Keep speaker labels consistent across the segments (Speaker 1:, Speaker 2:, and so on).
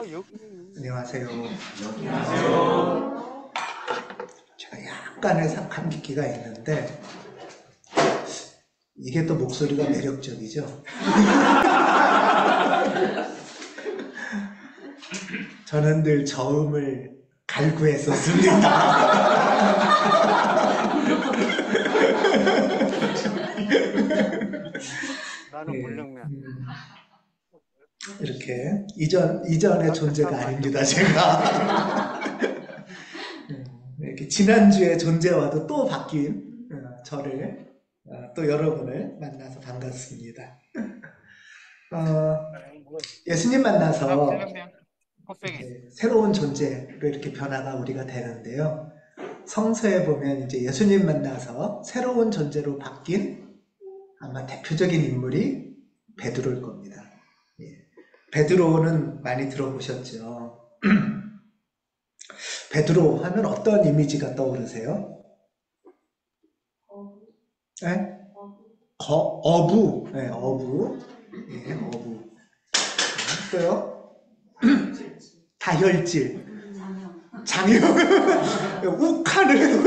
Speaker 1: 안녕하세요.
Speaker 2: 안녕하세요.
Speaker 1: 제가 약간의 감기기가 있는데 이게 또 목소리가 매력적이죠. 저는 늘 저음을 갈구했었습니다.
Speaker 2: 나는 물렁면.
Speaker 1: 이렇게 이전의 존재가 아닙니다, 제가. 이렇게 지난주의 존재와도 또 바뀐 저를 또 여러분을 만나서 반갑습니다. 예수님 만나서 이렇게 새로운 존재로 이렇게 변화가 우리가 되는데요. 성서에 보면 이제 예수님 만나서 새로운 존재로 바뀐 아마 대표적인 인물이 베드로일 겁니다. 베드로는 많이 들어보셨죠? 베드로 하면 어떤 이미지가 떠오르세요? 네? 어부. 네, 어부. 예, 어부. 또요? 다혈질. 장형. 욱하는.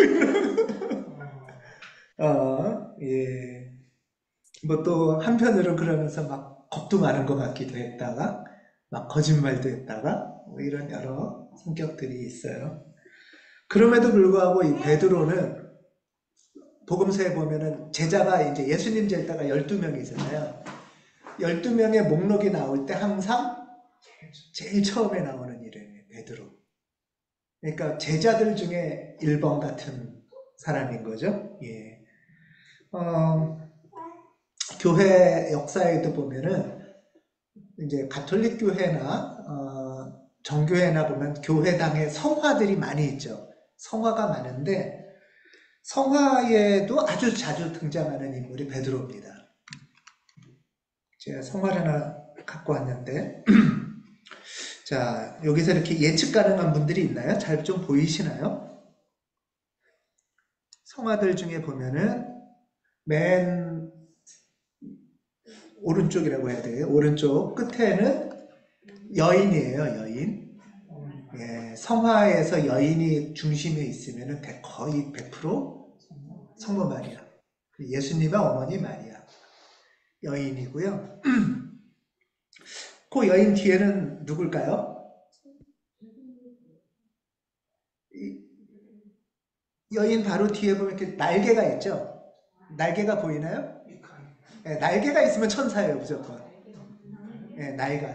Speaker 1: 예. 뭐 또 한편으로 그러면서 막 겁도 많은 것 같기도 했다가, 막 거짓말도 했다가, 뭐 이런 여러 성격들이 있어요. 그럼에도 불구하고 이 베드로는 복음서에 보면은 제자가 이제 예수님 제자가 12명이잖아요. 12명의 목록이 나올 때 항상 제일 처음에 나오는 이름이에요. 베드로. 그러니까 제자들 중에 1번 같은 사람인 거죠. 예. 교회 역사에도 보면은 이제 가톨릭 교회나 정교회나 보면 교회당에 성화들이 많이 있죠. 성화가 많은데 성화에도 아주 자주 등장하는 인물이 베드로입니다. 제가 성화를 하나 갖고 왔는데 자, 여기서 이렇게 예측 가능한 분들이 있나요? 잘 좀 보이시나요? 성화들 중에 보면은 맨 오른쪽이라고 해야 돼요. 오른쪽 끝에는 여인이에요, 여인. 예, 성화에서 여인이 중심에 있으면 거의 100% 성모 마리아. 예수님의 어머니 마리아. 여인이고요. 그 여인 뒤에는 누굴까요? 여인 바로 뒤에 보면 이렇게 날개가 있죠? 날개가 보이나요? 예, 날개가 있으면 천사예요, 무조건. 예, 날개가.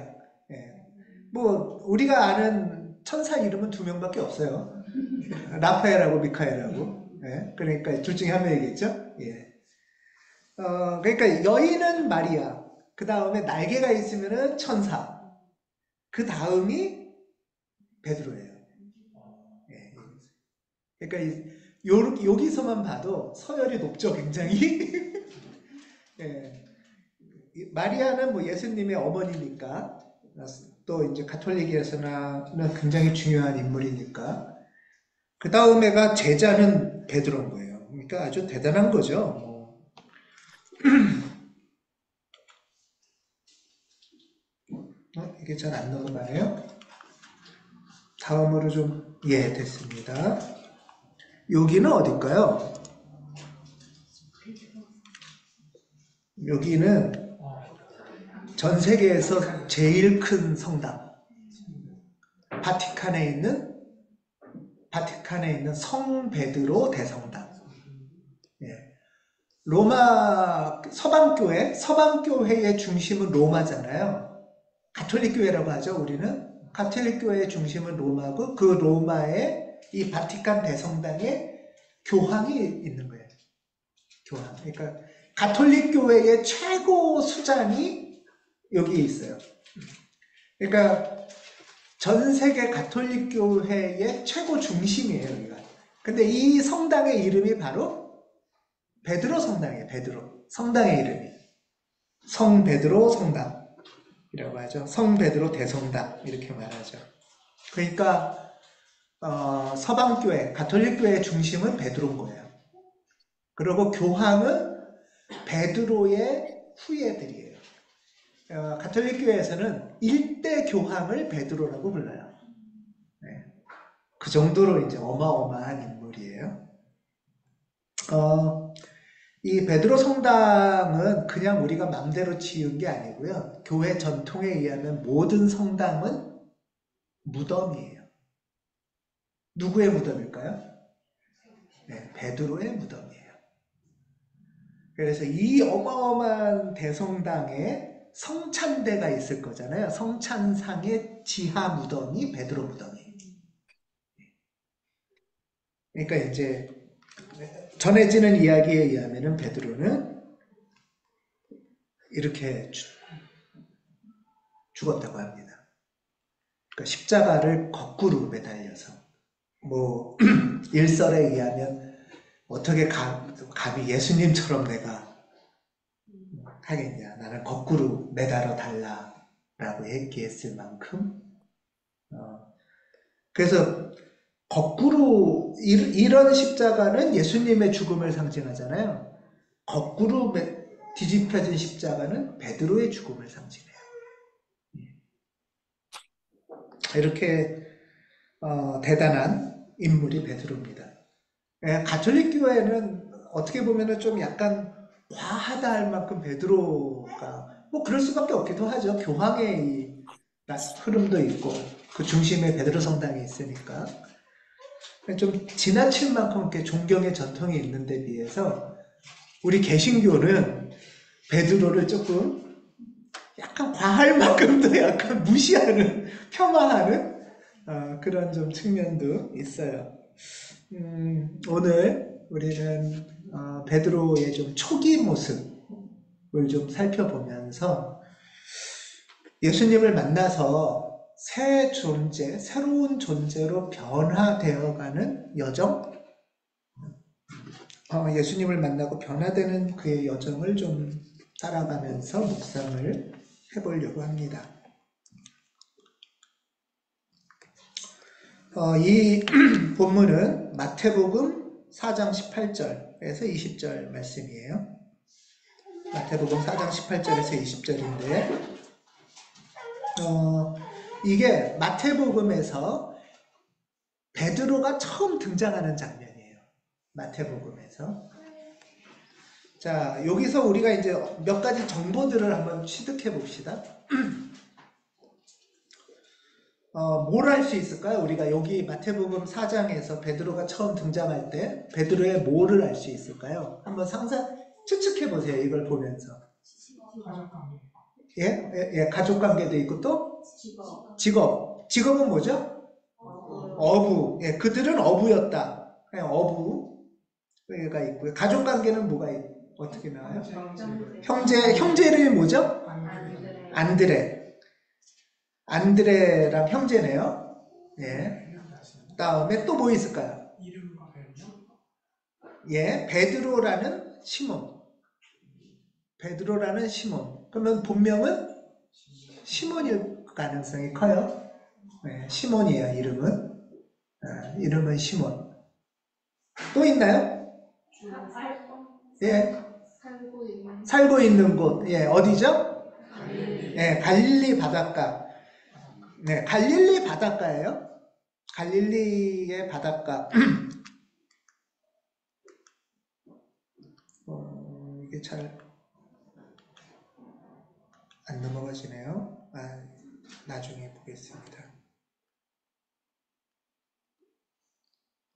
Speaker 1: 예. 뭐, 우리가 아는 천사 이름은 2명밖에 없어요. 라파엘하고 미카엘하고. 예, 그러니까 둘 중에 한 명이겠죠? 예. 그러니까 여인은 마리아. 그 다음에 날개가 있으면은 천사. 그 다음이 베드로예요. 예. 그러니까 여기서만 봐도 서열이 높죠, 굉장히. 예. 마리아는 뭐 예수님의 어머니니까 또 이제 가톨릭에서는 굉장히 중요한 인물이니까 그 다음에가 제자는 베드로인 거예요. 그러니까 아주 대단한 거죠. 이게 잘 안 넘어가네요. 다음으로 좀 됐습니다. 여기는 어딜까요? 여기는 전 세계에서 제일 큰 성당, 바티칸에 있는 성 베드로 대성당. 예. 로마 서방교회의 중심은 로마잖아요. 가톨릭 교회라고 하죠. 우리는 가톨릭 교회의 중심은 로마고 그 로마에 이 바티칸 대성당에 교황이 있는 거예요. 교황. 그러니까 가톨릭 교회의 최고 수장이 여기에 있어요. 그러니까 전 세계 가톨릭 교회의 최고 중심이에요, 여기가. 근데 이 성당의 이름이 바로 베드로 성당이에요, 베드로. 성당의 이름이. 성 베드로 성당이라고 하죠. 성 베드로 대성당, 이렇게 말하죠. 그러니까, 서방교회, 가톨릭교회의 중심은 베드로인 거예요. 그리고 교황은 베드로의 후예들이에요. 가톨릭 교회에서는 일대 교황을 베드로라고 불러요. 네. 그 정도로 이제 어마어마한 인물이에요. 이 베드로 성당은 그냥 우리가 맘대로 지은 게 아니고요. 교회 전통에 의하면 모든 성당은 무덤이에요. 누구의 무덤일까요? 네, 베드로의 무덤이에요. 그래서 이 어마어마한 대성당에 성찬대가 있을 거잖아요. 성찬상의 지하 무덤이 베드로 무덤이에요. 그러니까 이제 전해지는 이야기에 의하면은 베드로는 이렇게 죽었다고 합니다. 그러니까 십자가를 거꾸로 매달려서 뭐 일설에 의하면 어떻게 감히 예수님처럼 내가 하겠냐. 나는 거꾸로 매달아 달라라고 얘기했을 만큼 그래서 거꾸로 이런 십자가는 예수님의 죽음을 상징하잖아요. 거꾸로 뒤집혀진 십자가는 베드로의 죽음을 상징해요. 이렇게 대단한 인물이 베드로입니다. 가톨릭 교회는 어떻게 보면 좀 약간 과하다 할 만큼 베드로가 뭐 그럴 수밖에 없기도 하죠. 교황의 이 흐름도 있고 그 중심에 베드로 성당이 있으니까 좀 지나칠 만큼 이렇게 존경의 전통이 있는데 비해서 우리 개신교는 베드로를 조금 약간 과할 만큼도 약간 무시하는 폄하하는 그런 좀 측면도 있어요. 오늘 우리는 베드로의 좀 초기 모습을 좀 살펴보면서 예수님을 만나서 새 존재, 새로운 존재로 변화되어가는 여정, 예수님을 만나고 변화되는 그의 여정을 좀 따라가면서 묵상을 해보려고 합니다. 이 본문은 마태복음 4장 18절에서 20절 말씀이에요. 마태복음 4장 18절에서 20절인데 이게 마태복음에서 베드로가 처음 등장하는 장면이에요. 마태복음에서. 자, 여기서 우리가 이제 몇 가지 정보들을 한번 취득해 봅시다. 뭘 알 수 있을까요? 우리가 여기 마태복음 4장에서 베드로가 처음 등장할 때 베드로의 뭐를 알 수 있을까요? 한번 추측해 보세요. 이걸 보면서. 예, 가족관계도 있고 또 직업은 뭐죠? 어부. 예, 그들은 어부였다. 예, 어부가 있고요. 가족관계는 어떻게 나와요? 형제를 뭐죠? 안드레랑 형제네요. 예. 다음에 또 뭐 있을까요? 예, 베드로라는 시몬. 그러면 본명은 시몬일 가능성이 커요. 네, 시몬이에요, 이름은. 이름은 시몬. 또 있나요? 예. 살고 있는 곳. 예, 어디죠? 예, 갈릴리 바닷가. 네, 갈릴리 바닷가예요. 갈릴리의 바닷가. 이게 잘 안 넘어가시네요. 나중에 보겠습니다.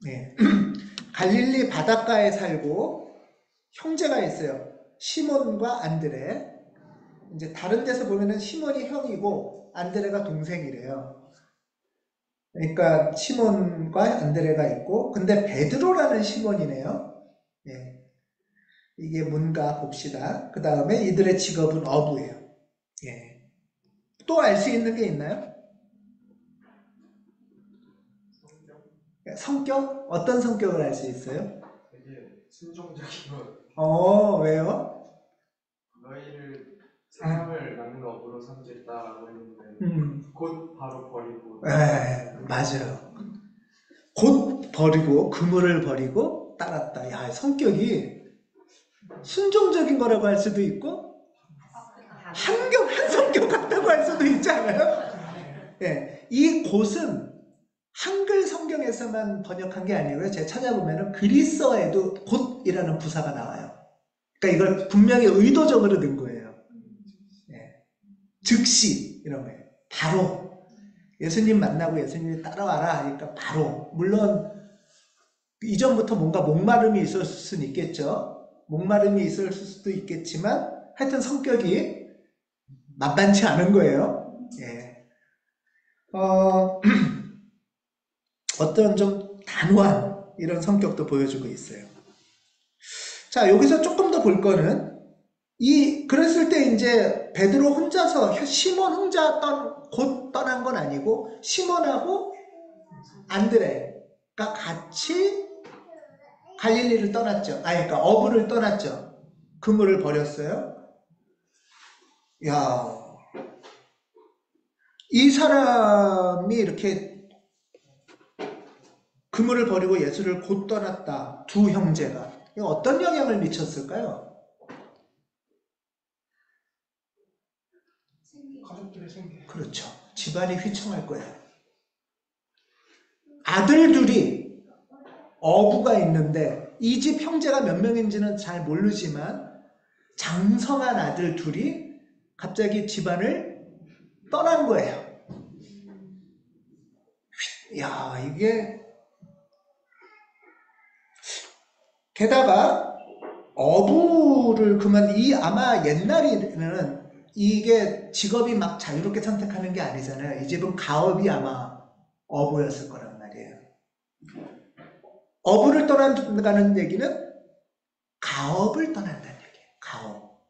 Speaker 1: 네. 갈릴리 바닷가에 살고 형제가 있어요. 시몬과 안드레. 이제 다른 데서 보면은 시몬이 형이고 안드레가 동생이래요. 그러니까 시몬과 안드레가 있고, 근데 베드로라는 시몬이네요. 예. 이게 뭔가 봅시다. 그 다음에 이들의 직업은 어부예요. 예. 또 알 수 있는 게 있나요? 성격? 어떤 성격을 알 수 있어요?
Speaker 3: 되게 순종적인 것.
Speaker 1: 왜요?
Speaker 3: 너희를 사람을 낳는 업으로 삼겠다라고 했는데 곧 바로 버리고.
Speaker 1: 맞아요. 곧 버리고 그물을 버리고 따랐다. 야, 성격이 순종적인 거라고 할 수도 있고 한성격인 학교 갔다고 할 수도 있지 않아요? 예, 이 곳은 한글 성경에서만 번역한 게 아니고요. 제가 찾아보면 그리스어에도 곧이라는 부사가 나와요. 그러니까 이걸 분명히 의도적으로 넣은 거예요. 예, 즉시 이런 거예요. 바로 예수님 만나고 예수님이 따라와라 하니까 바로. 물론 이전부터 뭔가 목마름이 있었을 수는 있겠죠. 목마름이 있었을 수도 있겠지만 하여튼 성격이 만만치 않은 거예요. 예. 어떤 좀 단호한 이런 성격도 보여주고 있어요. 자, 여기서 조금 더 볼 거는 그랬을 때 이제 베드로 혼자서 시몬 혼자 곧 떠난 건 아니고 시몬하고 안드레가 같이 갈릴리를 떠났죠. 그러니까 어부를 떠났죠. 그물을 버렸어요. 야, 이 사람이 이렇게 그물을 버리고 예수를 곧 떠났다. 두 형제가. 이거 어떤 영향을 미쳤을까요?
Speaker 3: 가족들의 생계.
Speaker 1: 그렇죠. 집안이 휘청할 거예요. 아들 둘이 어부가 있는데 이 집 형제가 몇 명인지는 잘 모르지만 장성한 아들 둘이 갑자기 집안을 떠난 거예요. 야, 이게 게다가 어부를 그만 아마 옛날에는 이게 직업이 막 자유롭게 선택하는 게 아니잖아요. 이 집은 가업이 아마 어부였을 거란 말이에요. 어부를 떠난다는 얘기는 가업을 떠난다는 얘기예요. 가업.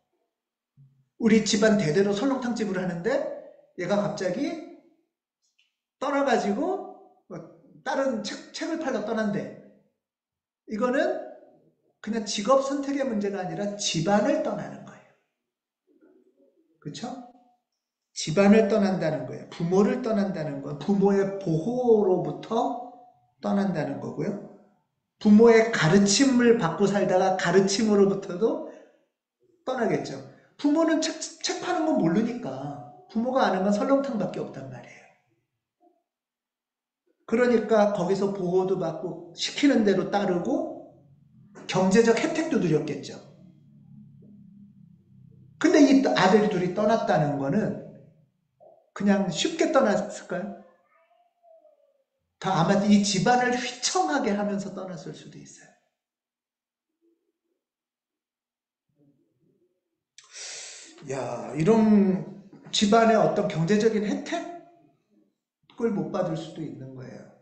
Speaker 1: 우리 집안 대대로 설렁탕집을 하는데 얘가 갑자기 떠나가지고 다른 책을 팔러 떠난대. 이거는 그냥 직업 선택의 문제가 아니라 집안을 떠나는 거예요. 그렇죠? 집안을 떠난다는 거예요. 부모를 떠난다는 건 부모의 보호로부터 떠난다는 거고요. 부모의 가르침을 받고 살다가 가르침으로부터도 떠나겠죠. 부모는 책 파는 건 모르니까 부모가 아는 건 설렁탕밖에 없단 말이에요. 그러니까 거기서 보호도 받고 시키는 대로 따르고 경제적 혜택도 누렸겠죠. 근데 이 아들 둘이 떠났다는 거는 그냥 쉽게 떠났을까요? 아마 이 집안을 휘청하게 하면서 떠났을 수도 있어요. 야, 이런 집안의 어떤 경제적인 혜택을 못 받을 수도 있는 거예요.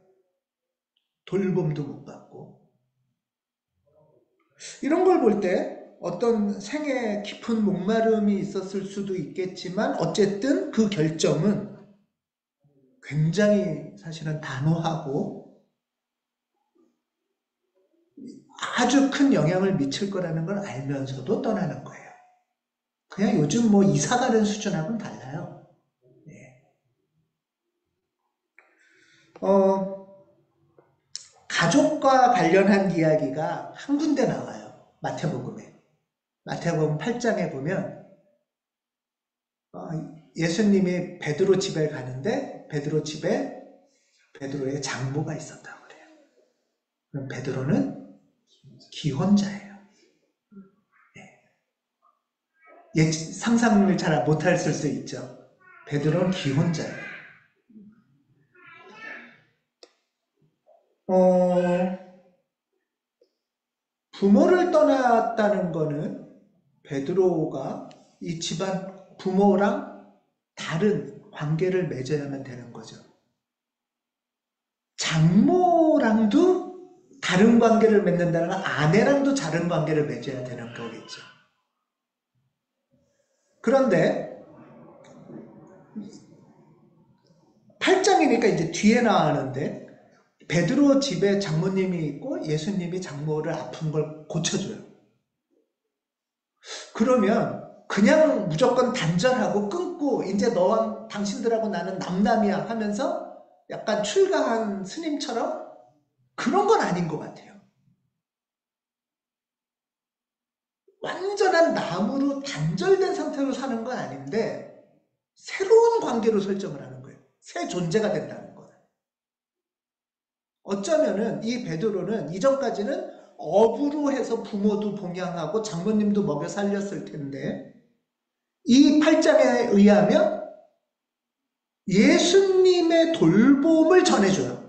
Speaker 1: 돌봄도 못 받고. 이런 걸 볼 때 어떤 생에 깊은 목마름이 있었을 수도 있겠지만 어쨌든 그 결정은 굉장히 사실은 단호하고 아주 큰 영향을 미칠 거라는 걸 알면서도 떠나는 거예요. 그냥 요즘 뭐 이사 가는 수준하고는 달라요. 네. 가족과 관련한 이야기가 한 군데 나와요. 마태복음에. 마태복음 8장에 보면 예수님이 베드로 집에 가는데 베드로 집에 베드로의 장모가 있었다고 그래요. 그럼 베드로는 기혼자예요. 상상을 잘 못했을 수 있죠. 베드로는 기혼자예요. 부모를 떠났다는 거는 베드로가 이 집안 부모랑 다른 관계를 맺어야만 되는 거죠. 장모랑도 다른 관계를 맺는다는 건 아내랑도 다른 관계를 맺어야 되는 거겠죠. 그런데 8장이니까 이제 뒤에 나왔는데 베드로 집에 장모님이 있고 예수님이 장모를 아픈 걸 고쳐줘요. 그러면 그냥 무조건 단절하고 끊고 이제 너와 당신들하고 나는 남남이야 하면서 약간 출가한 스님처럼 그런 건 아닌 것 같아요. 완전한 남으로 단절된 상태로 사는 건 아닌데 새로운 관계로 설정을 하는 거예요. 새 존재가 된다는 거예요. 어쩌면은 이 베드로는 이전까지는 업으로 해서 부모도 봉양하고 장모님도 먹여 살렸을 텐데 이 8장에 의하면 예수님의 돌봄을 전해줘요.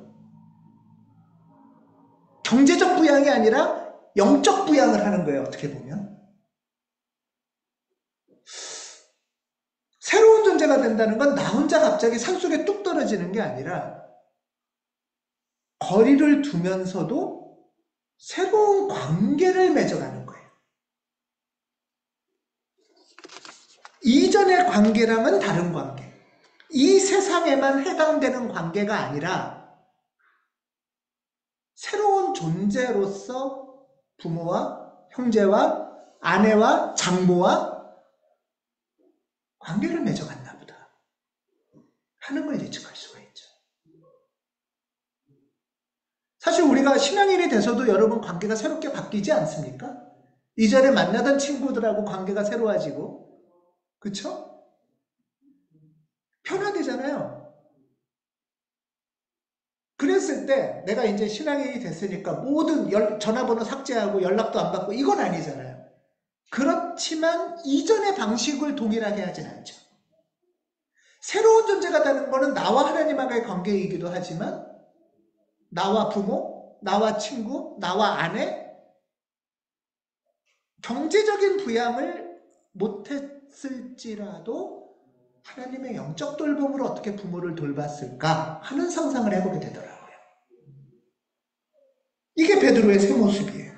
Speaker 1: 경제적 부양이 아니라 영적 부양을 하는 거예요. 어떻게 보면. 새로운 존재가 된다는 건 나 혼자 갑자기 산속에 뚝 떨어지는 게 아니라 거리를 두면서도 새로운 관계를 맺어가는 거예요. 이전의 관계랑은 다른 관계. 이 세상에만 해당되는 관계가 아니라 새로운 존재로서 부모와 형제와 아내와 장모와 관계를 맺어갔나 보다 하는 걸 예측할 수가 있죠. 사실 우리가 신앙인이 돼서도 여러분 관계가 새롭게 바뀌지 않습니까? 이전에 만나던 친구들하고 관계가 새로워지고, 그쵸? 변화되잖아요. 그랬을 때 내가 이제 신앙인이 됐으니까 모든 전화번호 삭제하고 연락도 안 받고 이건 아니잖아요. 그렇지만 이전의 방식을 동일하게 하진 않죠. 새로운 존재가 되는 거는 나와 하나님과의 관계이기도 하지만 나와 부모, 나와 친구, 나와 아내, 경제적인 부양을 못했을지라도 하나님의 영적 돌봄으로 어떻게 부모를 돌봤을까 하는 상상을 해보게 되더라고요. 이게 베드로의 새 모습이에요.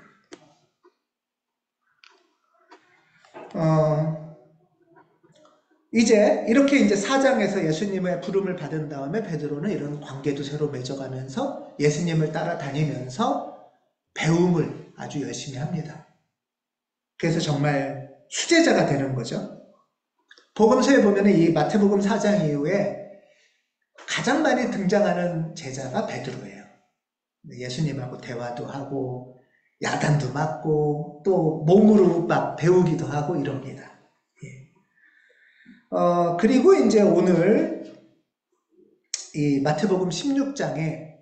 Speaker 1: 이제 이렇게 4장에서 예수님의 부름을 받은 다음에 베드로는 이런 관계도 새로 맺어가면서 예수님을 따라다니면서 배움을 아주 열심히 합니다. 그래서 정말 수제자가 되는 거죠. 복음서에 보면 이 마태복음 4장 이후에 가장 많이 등장하는 제자가 베드로예요. 예수님하고 대화도 하고 야단도 맞고 또 몸으로 막 배우기도 하고 이럽니다. 그리고 이제 오늘 이 마태복음 16장에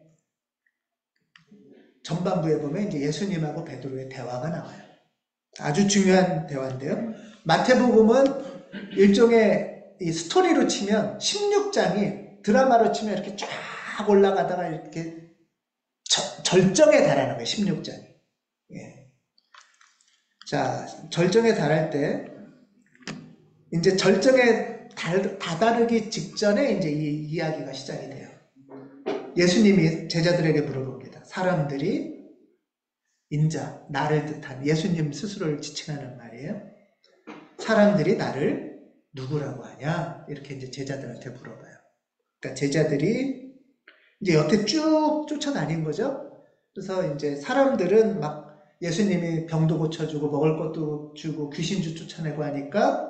Speaker 1: 전반부에 보면 이제 예수님하고 베드로의 대화가 나와요. 아주 중요한 대화인데요. 마태복음은 일종의 이 스토리로 치면 16장이 드라마로 치면 이렇게 쫙 올라가다가 이렇게 절정에 달하는 거예요. 16장이. 예. 자, 절정에 달할 때 이제 절정에 다다르기 직전에 이제 이 이야기가 시작이 돼요. 예수님이 제자들에게 물어봅니다. 사람들이 인자, 나를 뜻한 예수님 스스로를 지칭하는 말이에요. 사람들이 나를 누구라고 하냐? 이렇게 이제 제자들한테 물어봐요. 그러니까 제자들이 이제 여태 쭉 쫓아다닌 거죠. 그래서 이제 사람들은 막 예수님이 병도 고쳐주고 먹을 것도 주고 귀신도 쫓아내고 하니까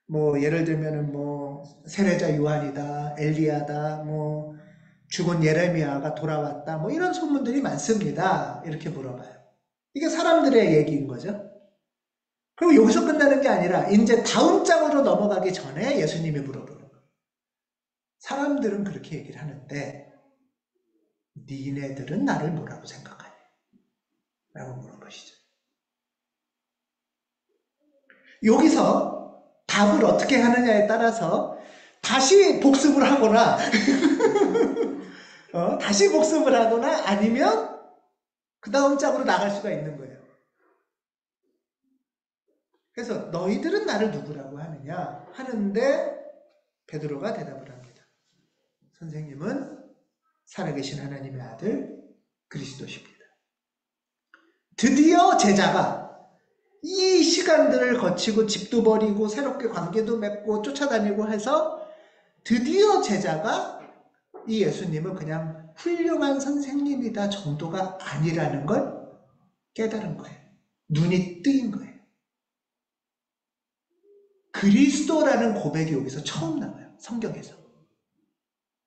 Speaker 1: 뭐 예를 들면은 뭐 세례자 요한이다, 엘리야다, 뭐 죽은 예레미야가 돌아왔다, 뭐 이런 소문들이 많습니다. 이렇게 물어봐요. 이게 사람들의 얘기인 거죠. 그리고 여기서 끝나는 게 아니라 이제 다음 장으로 넘어가기 전에 예수님이 물어보는 거예요. 사람들은 그렇게 얘기를 하는데 니네들은 나를 뭐라고 생각하니? 라고 물어보시죠. 여기서 답을 어떻게 하느냐에 따라서 다시 복습을 하거나 다시 복습을 하거나 아니면 그 다음 장으로 나갈 수가 있는 거예요. 그래서 너희들은 나를 누구라고 하느냐 하는데 베드로가 대답을 합니다. 선생님은 살아계신 하나님의 아들 그리스도십니다. 드디어 제자가 이 시간들을 거치고 집도 버리고 새롭게 관계도 맺고 쫓아다니고 해서 드디어 제자가 이 예수님은 그냥 훌륭한 선생님이다 정도가 아니라는 걸 깨달은 거예요. 눈이 뜨인 거예요. 그리스도라는 고백이 여기서 처음 나와요. 성경에서.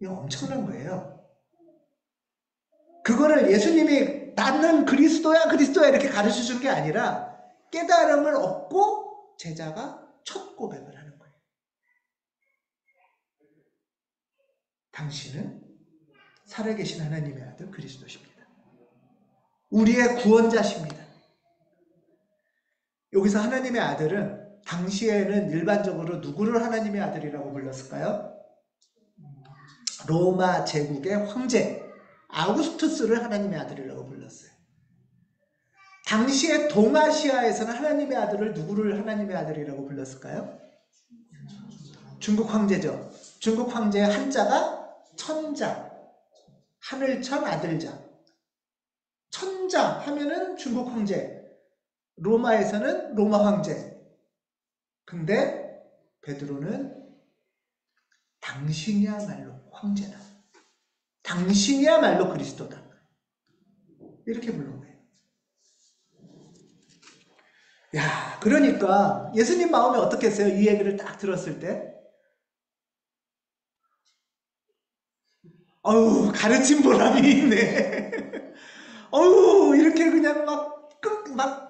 Speaker 1: 이거 엄청난 거예요. 그거를 예수님이 나는 그리스도야 이렇게 가르쳐 준 게 아니라 깨달음을 얻고 제자가 첫 고백을 하는 거예요. 당신은 살아계신 하나님의 아들 그리스도십니다. 우리의 구원자십니다. 여기서 하나님의 아들은 당시에는 일반적으로 누구를 하나님의 아들이라고 불렀을까요? 로마 제국의 황제 아우구스투스를 하나님의 아들이라고 불렀어요. 당시에 동아시아에서는 하나님의 아들을 누구를 하나님의 아들이라고 불렀을까요? 중국 황제죠. 중국 황제의 한자가 천자, 하늘천 아들자. 천자 하면은 중국 황제, 로마에서는 로마 황제. 근데 베드로는 당신이야말로 황제다. 당신이야말로 그리스도다. 이렇게 부른 거예요. 야, 그러니까 예수님 마음이 어떻겠어요? 이 얘기를 딱 들었을 때. 어우, 가르친 보람이 있네. 어우, 이렇게 그냥 막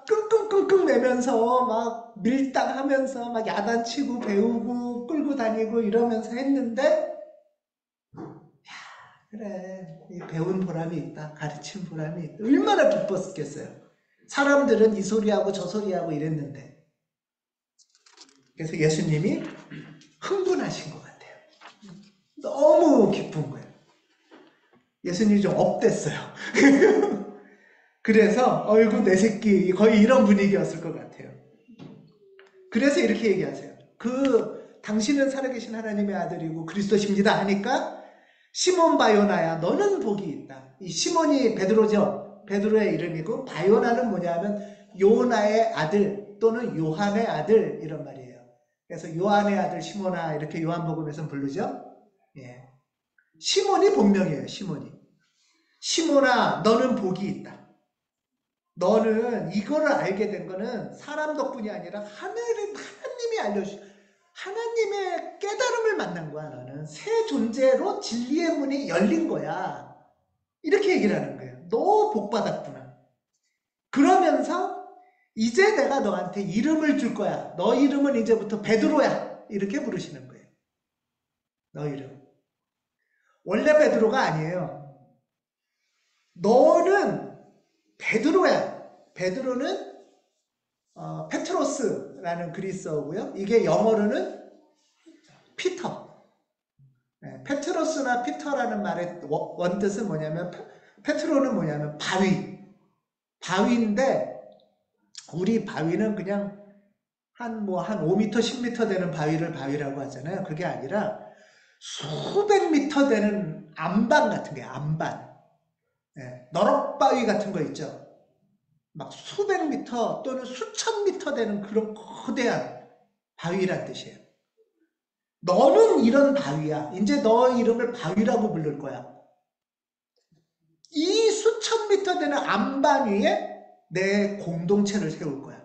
Speaker 1: 끙끙끙끙 매면서 막 밀당하면서 막 야단치고 배우고 끌고 다니고 이러면서 했는데, 야, 그래, 배운 보람이 있다. 가르친 보람이 있다. 얼마나 기뻤겠어요. 사람들은 이 소리하고 저 소리하고 이랬는데. 그래서 예수님이 흥분하신 것 같아요. 너무 기쁜 거예요. 예수님이 좀 업됐어요. 그래서 어이구 내 새끼 거의 이런 분위기였을 것 같아요. 그래서 이렇게 얘기하세요. 당신은 살아계신 하나님의 아들이고 그리스도십니다 하니까 시몬 바요나야 너는 복이 있다. 이 시몬이 베드로죠. 베드로의 이름이고 바요나는 뭐냐면 요나의 아들 또는 요한의 아들 이런 말이에요. 그래서 요한의 아들 시몬아 이렇게 요한복음에서는 부르죠. 예. 시몬이 본명이에요. 시몬아 너는 복이 있다. 너는 이거를 알게 된 거는 사람 덕분이 아니라 하나님이 알려주신 하나님의 깨달음을 만난 거야. 너는 새 존재로 진리의 문이 열린 거야. 이렇게 얘기를 하는 거예요. 너 복 받았구나. 그러면서 이제 내가 너한테 이름을 줄 거야. 너 이름은 이제부터 베드로야. 이렇게 부르시는 거예요. 너 이름. 원래 베드로가 아니에요. 너는 베드로야. 베드로는 페트로스라는 그리스어고요. 이게 영어로는 피터. 네, 페트로스나 피터라는 말의 원뜻은 뭐냐면 페트로는 뭐냐면 바위. 바위인데 우리 바위는 그냥 한 5m, 10m 되는 바위를 바위라고 하잖아요. 그게 아니라 수백 미터 되는 안반 같은 게 안반. 네, 너럭바위 같은 거 있죠. 막 수백 미터 또는 수천 미터 되는 그런 거대한 바위란 뜻이에요. 너는 이런 바위야. 이제 너 이름을 바위라고 부를 거야. 이 수천 미터 되는 안반 위에 내 공동체를 세울 거야.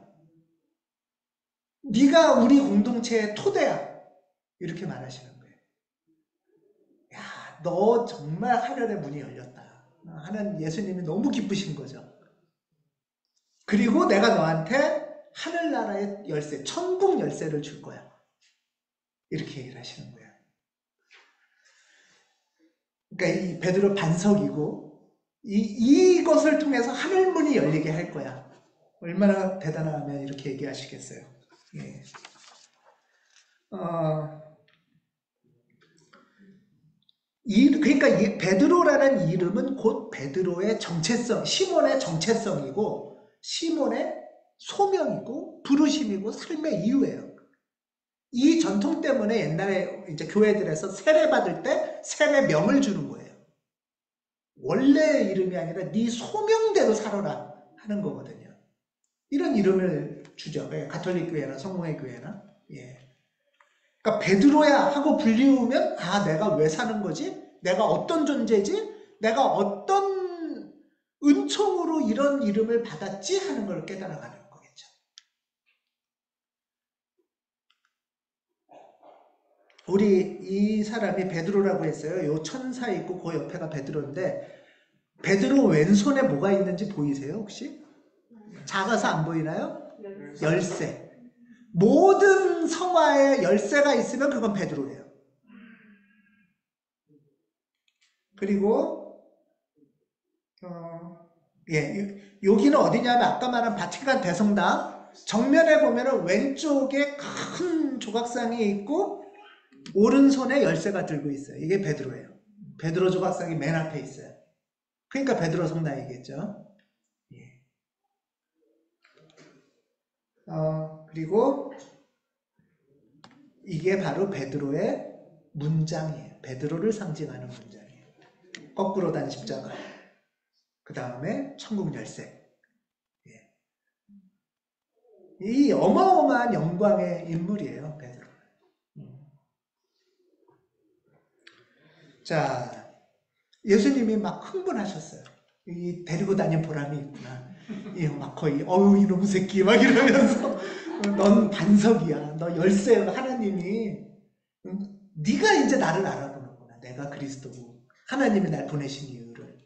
Speaker 1: 네가 우리 공동체의 토대야. 이렇게 말하시는 거예요. 야, 너 정말 하늘의 문이 열렸다. 하는 예수님이 너무 기쁘신 거죠. 그리고 내가 너한테 하늘나라의 열쇠, 천국 열쇠를 줄 거야. 이렇게 얘기를 하시는 거예요. 그러니까 이 베드로 반석이고 이것을 통해서 하늘문이 열리게 할 거야. 얼마나 대단하면 이렇게 얘기하시겠어요. 예. 그러니까 이 베드로라는 이름은 곧 베드로의 정체성, 시몬의 정체성이고 시몬의 소명이고 부르심이고 삶의 이유예요. 이 전통 때문에 옛날에 이제 교회들에서 세례 받을 때 세례명을 주는 거예요. 원래 이름이 아니라 네 소명대로 살아라 하는 거거든요. 이런 이름을 주죠. 가톨릭 교회나 성공회 교회나. 예. 그러니까 베드로야 하고 불리우면 내가 왜 사는 거지? 내가 어떤 존재지? 내가 어떤 은총으로 이런 이름을 받았지? 하는 걸 깨달아가는 거겠죠. 우리 이 사람이 베드로라고 했어요. 요 천사 있고 그 옆에가 베드로인데 베드로 왼손에 뭐가 있는지 보이세요 혹시? 작아서 안 보이나요? 열쇠. 모든 성화에 열쇠가 있으면 그건 베드로예요. 그리고 여기는 어디냐면 아까 말한 바티칸 대성당 정면에 보면은 왼쪽에 큰 조각상이 있고 오른손에 열쇠가 들고 있어요. 이게 베드로예요. 베드로 조각상이 맨 앞에 있어요. 그러니까 베드로 성당이겠죠. 예. 그리고 이게 바로 베드로의 문장이에요. 베드로를 상징하는 문장이에요. 거꾸로 단 십자가. 그 다음에 천국 열쇠. 예. 이 어마어마한 영광의 인물이에요. 베드로. 자, 예수님이 막 흥분하셨어요. 이 데리고 다닌 보람이 있구나. 막 거의 이놈 새끼 막 이러면서 넌 반석이야. 너 열쇠야. 하나님이 네가 이제 나를 알아보는구나. 내가 그리스도고 하나님이 날 보내신 이유를.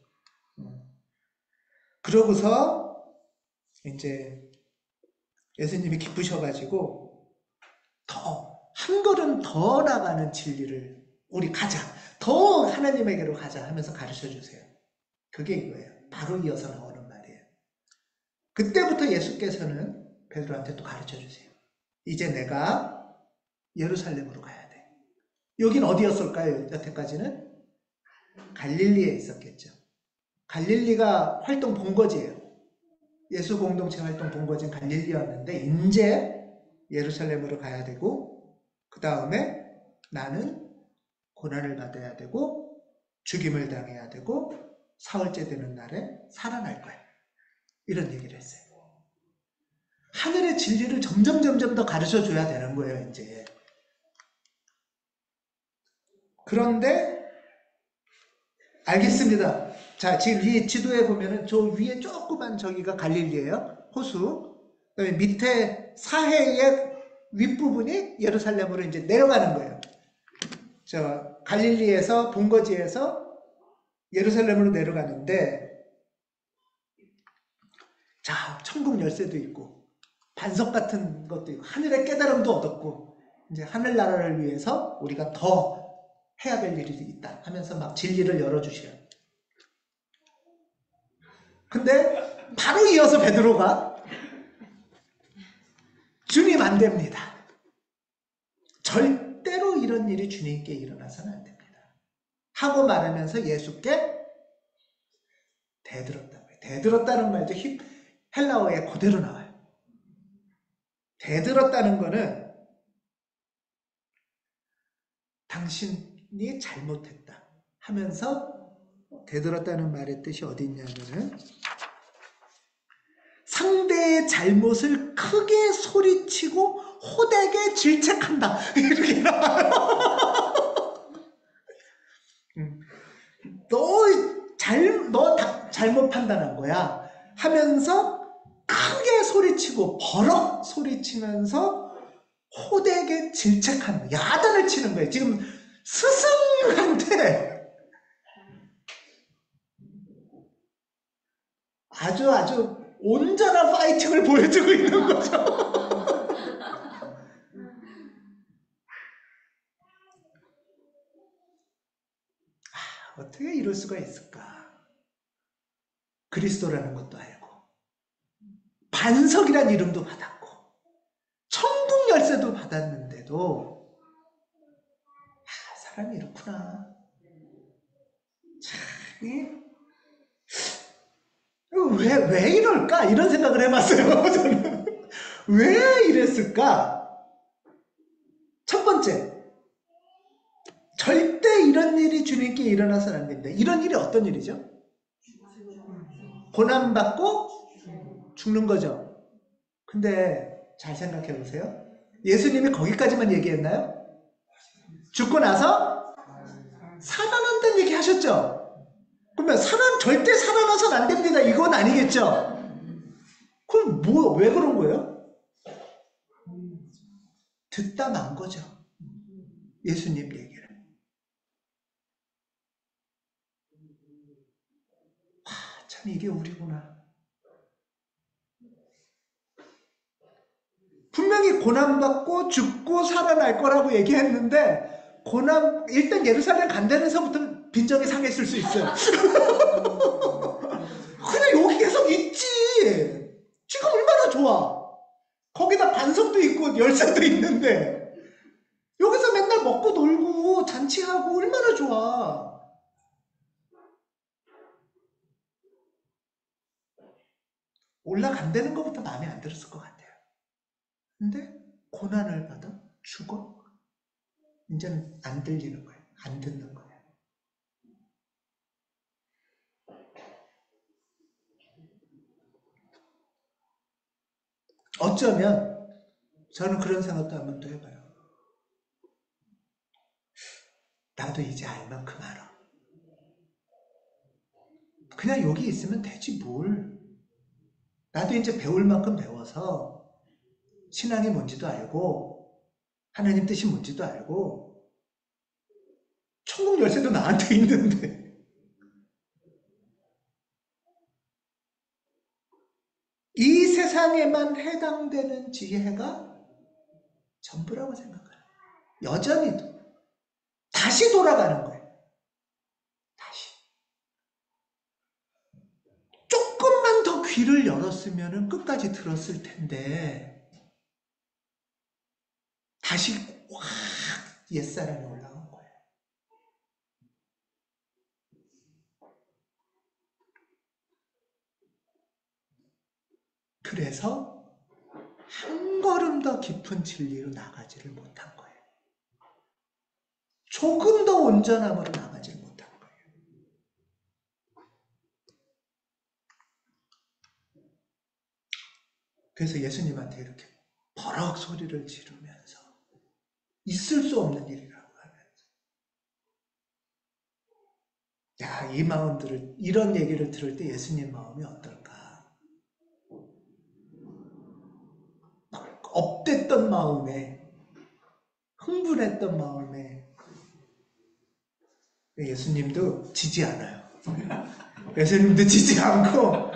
Speaker 1: 그러고서 이제 예수님이 기쁘셔가지고 한 걸음 더 나가는 진리를 우리 가자. 더 하나님에게로 가자 하면서 가르쳐 주세요. 그게 이거예요. 바로 이어서 나오는 말이에요. 그때부터 예수께서는 베드로한테 또 가르쳐 주세요. 이제 내가 예루살렘으로 가야 돼. 여긴 어디였을까요? 여태까지는 갈릴리에 있었겠죠. 갈릴리가 활동 본거지예요. 예수 공동체 활동 본거지는 갈릴리였는데 이제 예루살렘으로 가야 되고 그 다음에 나는 고난을 받아야 되고 죽임을 당해야 되고 사흘째 되는 날에 살아날 거야. 이런 얘기를 했어요. 하늘의 진리를 점점 더 가르쳐 줘야 되는 거예요, 이제. 그런데 알겠습니다. 자, 지금 이 지도에 보면은 저 위에 조그만 저기가 갈릴리예요. 호수. 그다음에 밑에 사해의 윗부분이 예루살렘으로 이제 내려가는 거예요. 저 갈릴리에서 본거지에서 예루살렘으로 내려가는데 자, 천국 열쇠도 있고 반석 같은 것도 있고 하늘의 깨달음도 얻었고 이제 하늘나라를 위해서 우리가 더 해야 될 일이 있다 하면서 막 진리를 열어주셔요. 근데 바로 이어서 베드로가 주님 안 됩니다. 절대로 이런 일이 주님께 일어나서는 안 됩니다. 하고 말하면서 예수께 대들었다고요. 대들었다는 말도 헬라어에 그대로 나와요. 대들었다는 거는 당신이 잘못했다 하면서 대들었다는 말의 뜻이 어디 있냐면은 상대의 잘못을 크게 소리치고 호되게 질책한다. 이렇게 나와요. 너 잘못 판단한 거야 하면서 크게 소리치고 버럭 소리치면서 호되게 질책하는 거야. 야단을 치는 거예요. 지금 스승한테 아주 온전한 파이팅을 보여주고 있는 거죠. 어떻게 이럴 수가 있을까? 그리스도라는 것도 알고 반석이란 이름도 받았고 천국 열쇠도 받았는데도 사람이 이렇구나. 참, 왜 이럴까? 이런 생각을 해봤어요. 저는 왜 이랬을까? 첫 번째, 절대 이런 일이 주님께 일어나서는 안 됩니다. 이런 일이 어떤 일이죠? 고난받고 죽는 거죠. 근데 잘 생각해 보세요. 예수님이 거기까지만 얘기했나요? 죽고 나서 살아난다는 얘기 하셨죠? 그러면 절대 살아나서는 안 됩니다. 이건 아니겠죠? 그럼 왜 그런 거예요? 듣다 만 거죠. 예수님 얘기를. 참 이게 우리구나. 분명히 고난받고 죽고 살아날 거라고 얘기했는데 일단 예루살렘 간다는 데서부터 빈정이 상했을 수 있어요. 그냥 여기 계속 있지. 지금 얼마나 좋아. 거기다 반석도 있고 열쇠도 있는데 여기서 맨날 먹고 놀고 잔치하고 얼마나 좋아. 올라간다는 것부터 마음에 안 들었을 것 같아요. 근데 고난을 받아 죽어? 이제는 안 들리는 거예요. 안 듣는 거예요. 어쩌면 저는 그런 생각도 한 번 더 해봐요. 나도 이제 알 만큼 알아. 그냥 여기 있으면 되지 뭘. 나도 이제 배울 만큼 배워서 신앙이 뭔지도 알고 하나님 뜻이 뭔지도 알고 천국 열쇠도 나한테 있는데 이 세상에만 해당되는 지혜가 전부라고 생각해요. 여전히도 다시 돌아가는 거예요. 다시. 조금만 더 귀를 열었으면 끝까지 들었을 텐데 다시 확 옛사람이 올라온 거예요. 그래서 한 걸음 더 깊은 진리로 나가지를 못한 거예요. 조금 더 온전함으로 나가지를 못한 거예요. 그래서 예수님한테 이렇게 버럭 소리를 지르면서 있을 수 없는 일이라고 하면서 야, 이 마음들을 이런 얘기를 들을 때 예수님 마음이 어떨까? 막 업됐던 마음에 흥분했던 마음에 예수님도 지지 않아요. 예수님도 지지 않고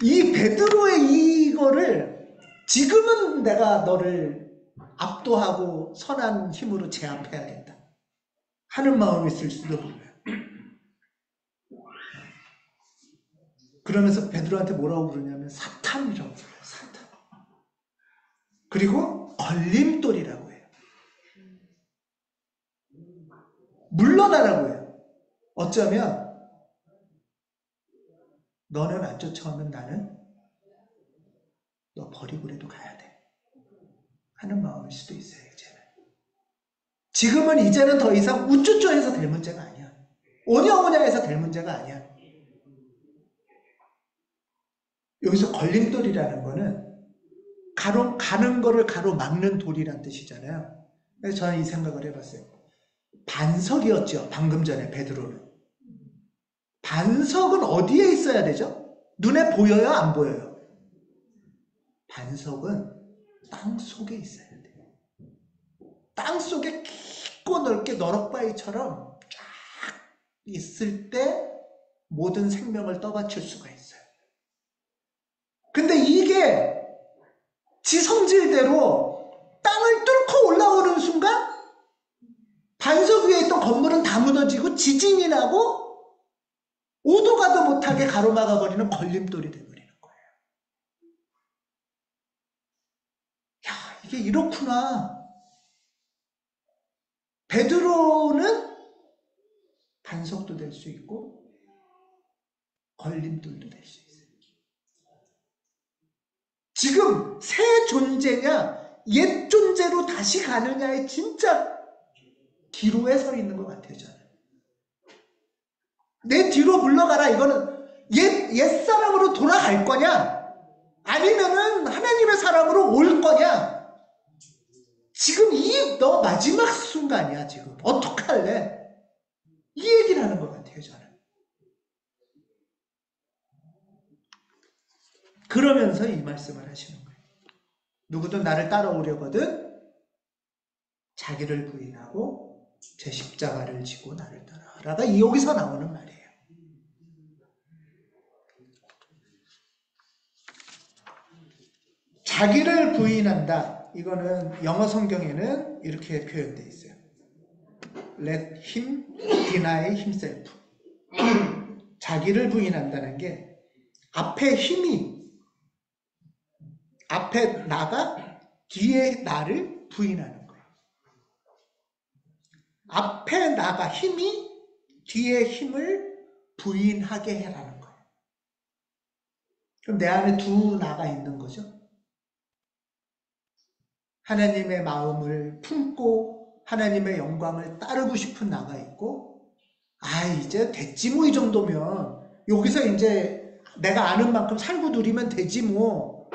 Speaker 1: 이 베드로의 이거를 지금은 내가 너를 압도하고 선한 힘으로 제압해야겠다 하는 마음이 있을 수도 몰라요. 그러면서 베드로한테 뭐라고 부르냐면 사탄이라고 불러요. 사탄. 그리고 걸림돌이라고 해요. 물러나라고 해요. 어쩌면 너는 안 쫓아오면 나는 너 버리고라도 가야 돼 하는 마음일 수도 있어요. 지금은 이제는 더 이상 우쭈쭈해서 될 문제가 아니야. 오냐오냐해서 될 문제가 아니야. 여기서 걸림돌이라는 거는 가는 거를 가로막는 돌이란 뜻이잖아요. 그래서 저는 이 생각을 해봤어요. 반석이었죠. 방금 전에 베드로는. 반석은 어디에 있어야 되죠? 눈에 보여요? 안 보여요? 반석은 땅 속에 있어야 돼요. 땅 속에 깊고 넓게 너럭바위처럼 쫙 있을 때 모든 생명을 떠받칠 수가 있어요. 근데 이게 지성질대로 땅을 뚫고 올라오는 순간 반석 위에 있던 건물은 다 무너지고 지진이 나고 오도 가도 못하게 가로막아버리는 걸림돌이 되어버리는 거예요. 야, 이게 이렇구나. 베드로는 반석도 될 수 있고 걸림돌도 될 수 있어요. 지금 새 존재냐 옛 존재로 다시 가느냐의 진짜 기로에 서 있는 것 같아요. 저는. 내 뒤로 물러가라. 이거는 옛사람으로 돌아갈 거냐 아니면은 하나님의 사람으로 올 거냐. 지금 너 마지막 순간이야. 지금 어떡할래? 이 얘기를 하는 것 같아요. 저는. 그러면서 이 말씀을 하시는 거예요. 누구든 나를 따라오려거든 자기를 부인하고 제 십자가를 지고 나를 따라라가 여기서 나오는 말이에요. 자기를 부인한다. 이거는 영어 성경에는 이렇게 표현되어 있어요. let him deny himself. 자기를 부인한다는 게 앞에 힘이, 앞에 나가 뒤에 나를 부인하는 거예요. 앞에 나가 힘이 뒤에 힘을 부인하게 해라는 거예요. 그럼 내 안에 두 나가 있는 거죠. 하나님의 마음을 품고 하나님의 영광을 따르고 싶은 나가 있고, 아 이제 됐지 뭐 이 정도면 여기서 이제 내가 아는 만큼 살고 누리면 되지 뭐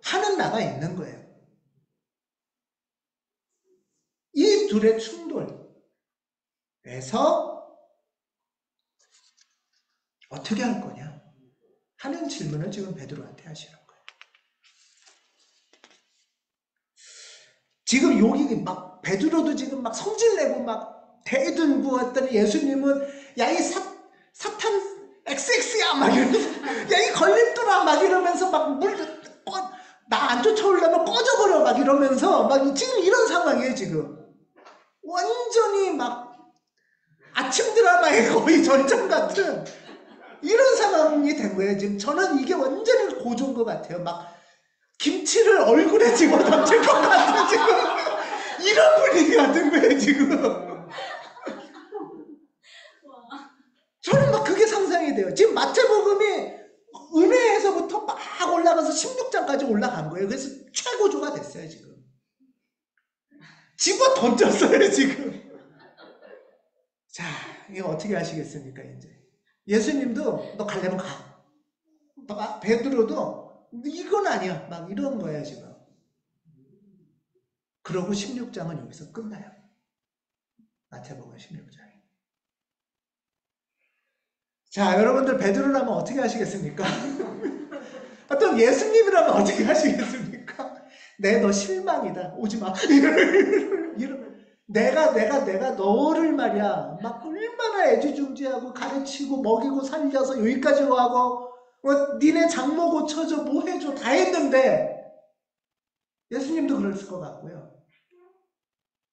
Speaker 1: 하는 나가 있는 거예요. 이 둘의 충돌에서 어떻게 할 거냐 하는 질문을 지금 베드로한테 하시는 거예요. 지금 여기 막 베드로도 지금 막 성질내고 막 대들고 했더니 예수님은 야 이 사탄 XX야 막 이러면서 야 이 걸림돌아 막 이러면서 막 나 안 쫓아오려면 꺼져버려 막 이러면서 막 지금 이런 상황이에요. 지금 완전히 막 아침 드라마의 거의 절정 같은 이런 상황이 된 거예요. 지금 저는 이게 완전히 고조인 것 같아요. 막 김치를 얼굴에 집어 던질 것 같은 지금 이런 분위기가 된 거예요. 지금 저는 막 그게 상상이 돼요. 지금 마태복음이 은혜에서부터 막 올라가서 16장까지 올라간 거예요. 그래서 최고조가 됐어요. 지금 집어 던졌어요. 지금 자 이거 어떻게 하시겠습니까? 이제 예수님도 너 가려면 가. 베드로도 이건 아니야. 막 이런 거예요. 지금 그러고 16장은 여기서 끝나요. 마태복음 16장이. 자, 여러분들 베드로라면 어떻게 하시겠습니까? 또 예수님이라면 어떻게 하시겠습니까? 너 실망이다. 오지 마. 내가 너를 말이야. 막 얼마나 애지중지하고 가르치고 먹이고 살려서 여기까지 하고 니네 장모 고쳐줘 뭐 해줘 다 했는데 예수님도 그랬을 것 같고요.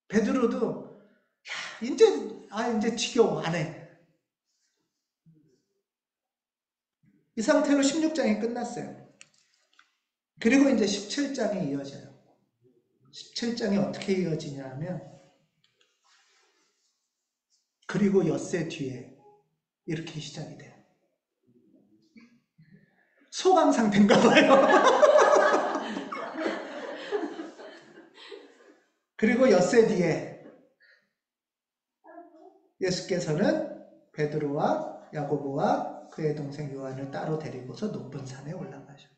Speaker 1: 베드로도 야, 이제 지겨워 안 해. 이 상태로 16장이 끝났어요. 그리고 이제 17장이 이어져요. 17장이 어떻게 이어지냐 하면 그리고 엿새 뒤에 이렇게 시작이 돼요. 소강 상태인가 봐요. 그리고 엿새 뒤에 예수께서는 베드로와 야고보와 그의 동생 요한을 따로 데리고서 높은 산에 올라가셨다.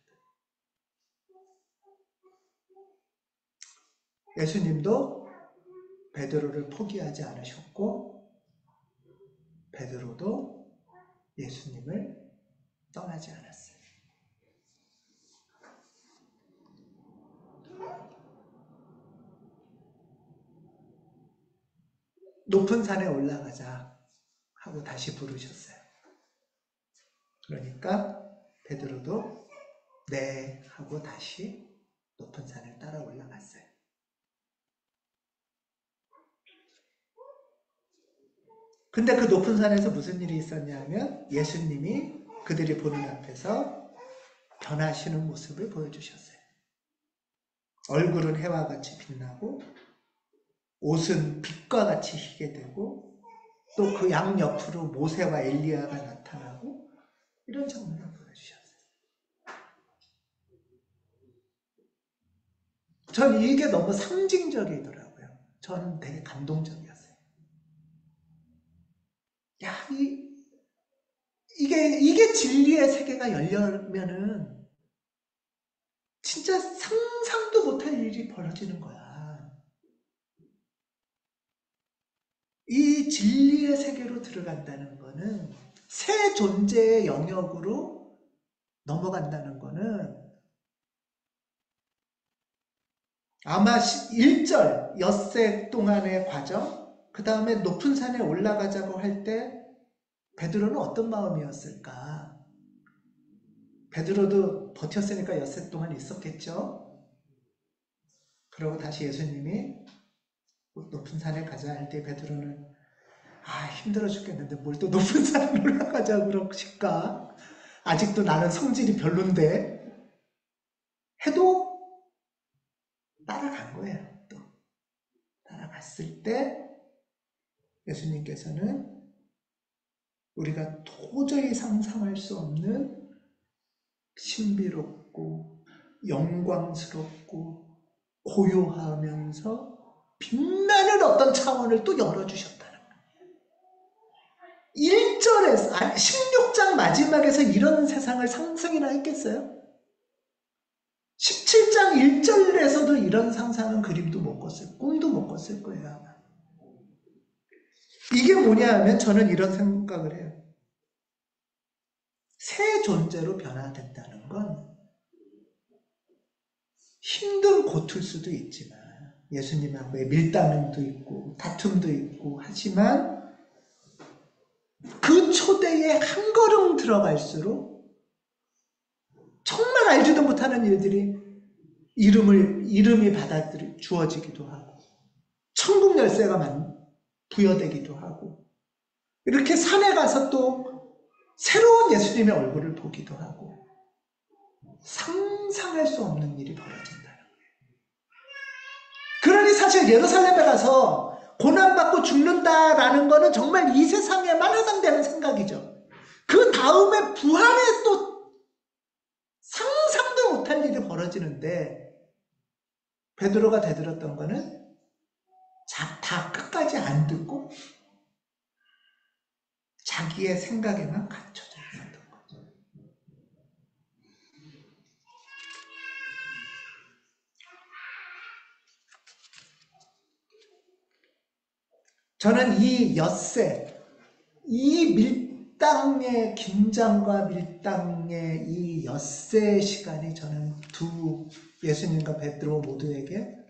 Speaker 1: 예수님도 베드로를 포기하지 않으셨고 베드로도 예수님을 떠나지 않았어요. 높은 산에 올라가자 하고 다시 부르셨어요. 그러니까 베드로도 네 하고 다시 높은 산을 따라 올라갔어요. 근데 그 높은 산에서 무슨 일이 있었냐면 예수님이 그들이 보는 앞에서 변하시는 모습을 보여주셨어요. 얼굴은 해와 같이 빛나고 옷은 빛과 같이 희게 되고 또 그 양옆으로 모세와 엘리야가 나타나고 이런 장면을 보여주셨어요. 전 이게 너무 상징적이더라고요. 저는 되게 감동적이었어요. 야, 이게 진리의 세계가 열려면은 진짜 상상도 못할 일이 벌어지는 거야. 이 진리의 세계로 들어간다는 거는 새 존재의 영역으로 넘어간다는 거는 아마 1절 엿새 동안의 과정, 그 다음에 높은 산에 올라가자고 할 때 베드로는 어떤 마음이었을까? 베드로도 버텼으니까 엿새 동안 있었겠죠? 그러고 다시 예수님이 높은 산에 가자 할 때 베드로는 아, 힘들어 죽겠는데 뭘 또 높은 산에 올라가자고 그러실까? 아직도 나는 성질이 별론데 해도 따라간 거예요. 또 따라갔을 때 예수님께서는 우리가 도저히 상상할 수 없는 신비롭고 영광스럽고 고요하면서 빛나는 어떤 차원을 또 열어주셨다는 거예요. 1절에서, 16장 마지막에서 이런 세상을 상상이나 했겠어요? 17장 1절에서도 이런 상상은 그림도 못 꿨어요. 꿈도 못 꿨을 거예요, 아마. 이게 뭐냐 하면 저는 이런 생각을 해요. 새 존재로 변화된다는 건 힘든 고툴 수도 있지만 예수님하고의 밀당도 있고 다툼도 있고 하지만 그 초대에 한 걸음 들어갈수록 정말 알지도 못하는 일들이 이름이 주어지기도 하고 천국 열쇠가 부여되기도 하고 이렇게 산에 가서 또 새로운 예수님의 얼굴을 보기도 하고 상상할 수 없는 일이 벌어진다는 거예요. 그러니 사실 예루살렘에 가서 고난받고 죽는다라는 거는 정말 이 세상에만 해당되는 생각이죠. 그 다음에 부활에 또 상상도 못할 일이 벌어지는데 베드로가 대들었던 거는 다 끝까지 안 듣고 자기의 생각에만 갇혀져 있었던 거죠. 저는 이 엿새, 이 밀당의 긴장과 밀당의 이 엿새 시간이 저는 두 예수님과 베드로 모두에게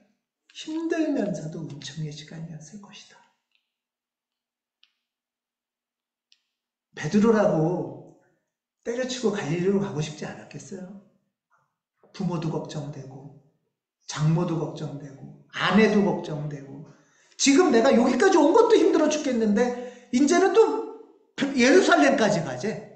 Speaker 1: 힘들면서도 은총의 시간이었을 것이다. 베드로라고 때려치고 갈릴리로 가고 싶지 않았겠어요? 부모도 걱정되고 장모도 걱정되고 아내도 걱정되고 지금 내가 여기까지 온 것도 힘들어 죽겠는데 이제는 또 예루살렘까지 가재.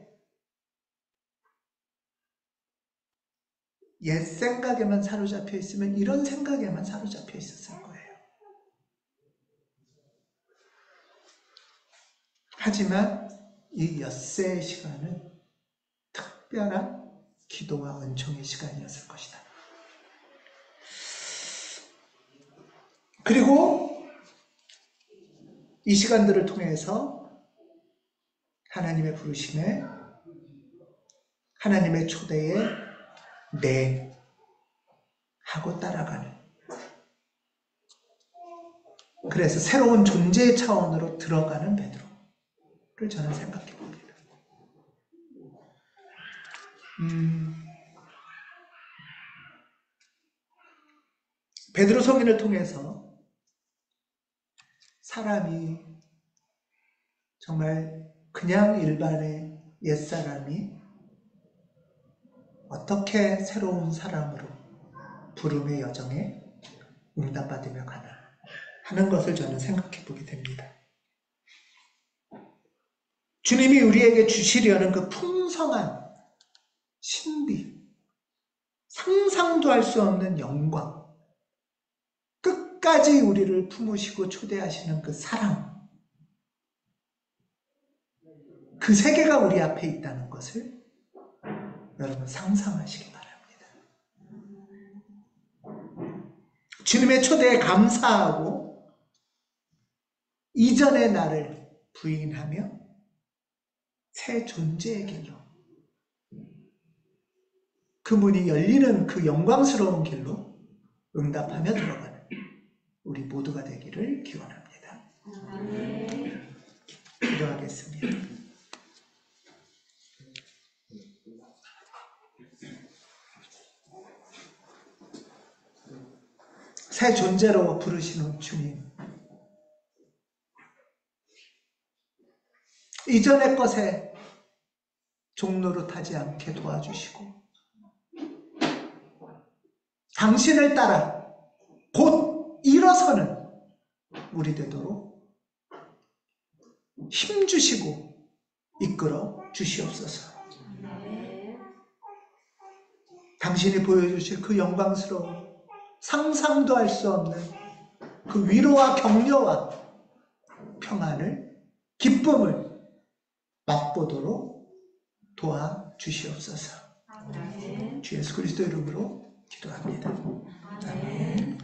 Speaker 1: 옛 생각에만 사로잡혀 있으면 이런 생각에만 사로잡혀 있었을 거예요. 하지만 이 엿새의 시간은 특별한 기도와 은총의 시간이었을 것이다. 그리고 이 시간들을 통해서 하나님의 부르심에 하나님의 초대에 네 하고 따라가는, 그래서 새로운 존재의 차원으로 들어가는 베드로를 저는 생각해 봅니다. 베드로 성인을 통해서 사람이 정말 그냥 일반의 옛사람이 어떻게 새로운 사람으로 부름의 여정에 응답받으며 가나 하는 것을 저는 생각해 보게 됩니다. 주님이 우리에게 주시려는 그 풍성한 신비, 상상도 할 수 없는 영광, 끝까지 우리를 품으시고 초대하시는 그 사랑, 그 세계가 우리 앞에 있다는 것을 여러분 상상하시기 바랍니다. 주님의 초대에 감사하고 이전의 나를 부인하며 새 존재의 길로, 그 문이 열리는 그 영광스러운 길로 응답하며 들어가는 우리 모두가 되기를 기원합니다. 기도하겠습니다. 새 존재로 부르시는 주님, 이전의 것에 종노릇하지 않게 도와주시고 당신을 따라 곧 일어서는 우리 되도록 힘 주시고 이끌어 주시옵소서. 당신이 보여주실 그 영광스러운 상상도 할 수 없는 그 위로와 격려와 평안을, 기쁨을 맛보도록 도와주시옵소서. 주 예수 그리스도 이름으로 기도합니다. 아멘.